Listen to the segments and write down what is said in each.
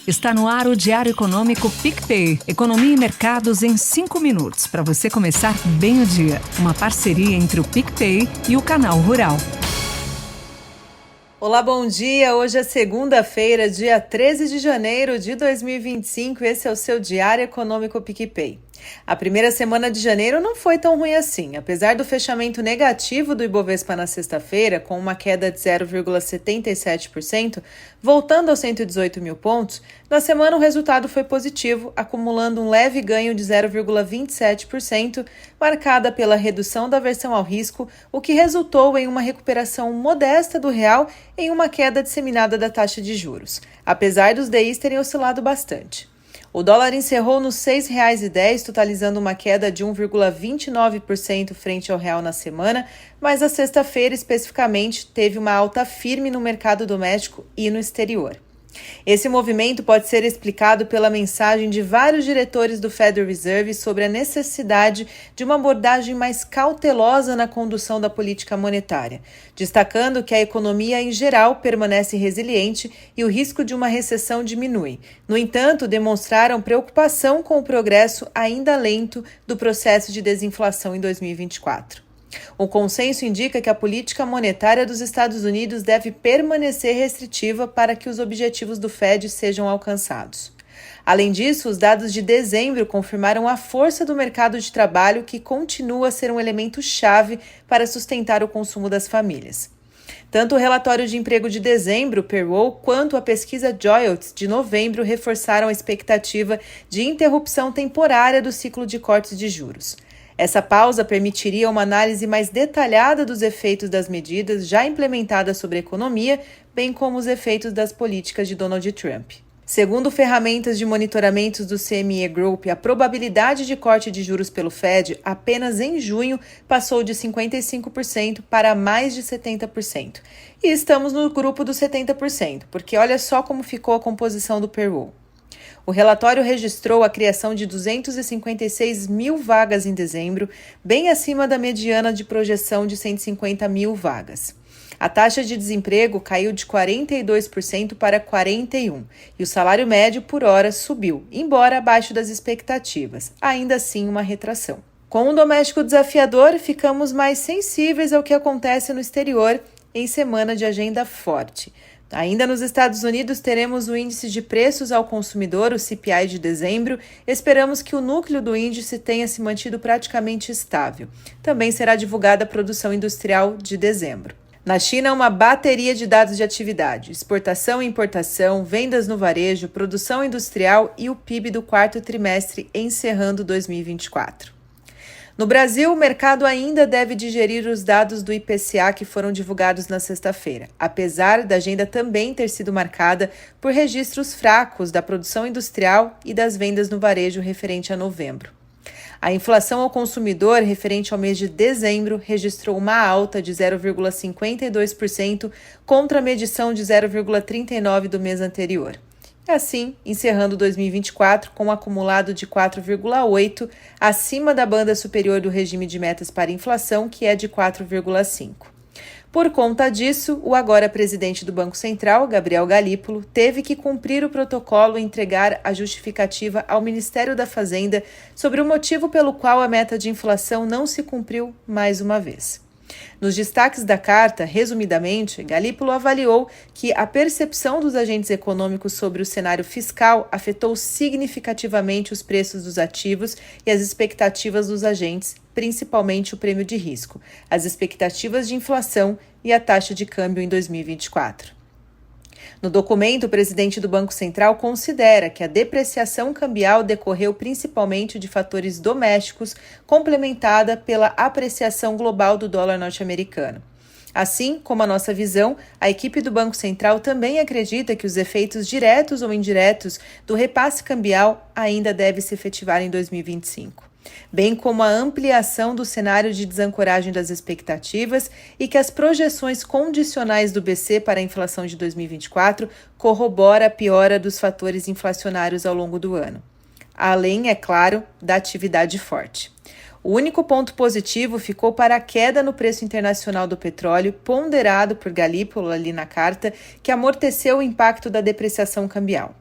Está no ar o Diário Econômico PicPay. Economia e mercados em 5 minutos, para você começar bem o dia. Uma parceria entre o PicPay e o Canal Rural. Olá, bom dia. Hoje é segunda-feira, dia 13 de janeiro de 2025. Esse é o seu Diário Econômico PicPay. A primeira semana de janeiro não foi tão ruim assim. Apesar do fechamento negativo do Ibovespa na sexta-feira, com uma queda de 0,77%, voltando aos 118 mil pontos, na semana o resultado foi positivo, acumulando um leve ganho de 0,27%, marcada pela redução da aversão ao risco, o que resultou em uma recuperação modesta do real em uma queda disseminada da taxa de juros, apesar dos DIs terem oscilado bastante. O dólar encerrou nos R$ 6,10, totalizando uma queda de 1,29% frente ao real na semana, mas a sexta-feira especificamente teve uma alta firme no mercado doméstico e no exterior. Esse movimento pode ser explicado pela mensagem de vários diretores do Federal Reserve sobre a necessidade de uma abordagem mais cautelosa na condução da política monetária, destacando que a economia em geral permanece resiliente e o risco de uma recessão diminui. No entanto, demonstraram preocupação com o progresso ainda lento do processo de desinflação em 2024. O consenso indica que a política monetária dos Estados Unidos deve permanecer restritiva para que os objetivos do Fed sejam alcançados. Além disso, os dados de dezembro confirmaram a força do mercado de trabalho, que continua a ser um elemento chave para sustentar o consumo das famílias. Tanto o relatório de emprego de dezembro, payroll, quanto a pesquisa JOLTS de novembro reforçaram a expectativa de interrupção temporária do ciclo de cortes de juros. Essa pausa permitiria uma análise mais detalhada dos efeitos das medidas já implementadas sobre a economia, bem como os efeitos das políticas de Donald Trump. Segundo ferramentas de monitoramento do CME Group, a probabilidade de corte de juros pelo Fed apenas em junho passou de 55% para mais de 70%. E estamos no grupo dos 70%, porque olha só como ficou a composição do payroll. O relatório registrou a criação de 256 mil vagas em dezembro, bem acima da mediana de projeção de 150 mil vagas. A taxa de desemprego caiu de 42% para 41%, e o salário médio por hora subiu, embora abaixo das expectativas, ainda assim uma retração. Com um doméstico desafiador, ficamos mais sensíveis ao que acontece no exterior em semana de agenda forte. Ainda nos Estados Unidos, teremos o índice de preços ao consumidor, o CPI de dezembro. Esperamos que o núcleo do índice tenha se mantido praticamente estável. Também será divulgada a produção industrial de dezembro. Na China, uma bateria de dados de atividade: exportação e importação, vendas no varejo, produção industrial e o PIB do quarto trimestre, encerrando 2024. No Brasil, o mercado ainda deve digerir os dados do IPCA que foram divulgados na sexta-feira, apesar da agenda também ter sido marcada por registros fracos da produção industrial e das vendas no varejo referente a novembro. A inflação ao consumidor referente ao mês de dezembro registrou uma alta de 0,52% contra a medição de 0,39% do mês anterior. Assim, encerrando 2024 com um acumulado de 4,8%, acima da banda superior do regime de metas para inflação, que é de 4,5%. Por conta disso, o agora presidente do Banco Central, Gabriel Galípolo, teve que cumprir o protocolo e entregar a justificativa ao Ministério da Fazenda sobre o motivo pelo qual a meta de inflação não se cumpriu mais uma vez. Nos destaques da carta, resumidamente, Galípolo avaliou que a percepção dos agentes econômicos sobre o cenário fiscal afetou significativamente os preços dos ativos e as expectativas dos agentes, principalmente o prêmio de risco, as expectativas de inflação e a taxa de câmbio em 2024. No documento, o presidente do Banco Central considera que a depreciação cambial decorreu principalmente de fatores domésticos, complementada pela apreciação global do dólar norte-americano. Assim como a nossa visão, a equipe do Banco Central também acredita que os efeitos diretos ou indiretos do repasse cambial ainda devem se efetivar em 2025. Bem como a ampliação do cenário de desancoragem das expectativas e que as projeções condicionais do BC para a inflação de 2024 corrobora a piora dos fatores inflacionários ao longo do ano. Além, é claro, da atividade forte. O único ponto positivo ficou para a queda no preço internacional do petróleo, ponderado por Galípolo ali na carta, que amorteceu o impacto da depreciação cambial.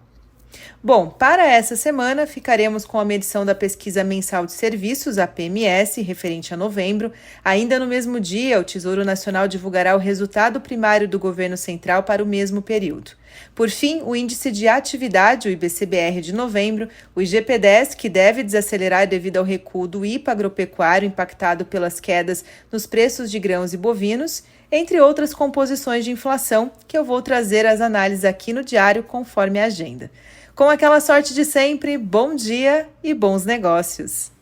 Bom, para essa semana ficaremos com a medição da Pesquisa Mensal de Serviços, a PMS, referente a novembro. Ainda no mesmo dia, o Tesouro Nacional divulgará o resultado primário do governo central para o mesmo período. Por fim, o Índice de Atividade, o IBCBR de novembro, o IGP-10, que deve desacelerar devido ao recuo do IPA agropecuário impactado pelas quedas nos preços de grãos e bovinos, entre outras composições de inflação, que eu vou trazer as análises aqui no diário conforme a agenda. Com aquela sorte de sempre, bom dia e bons negócios!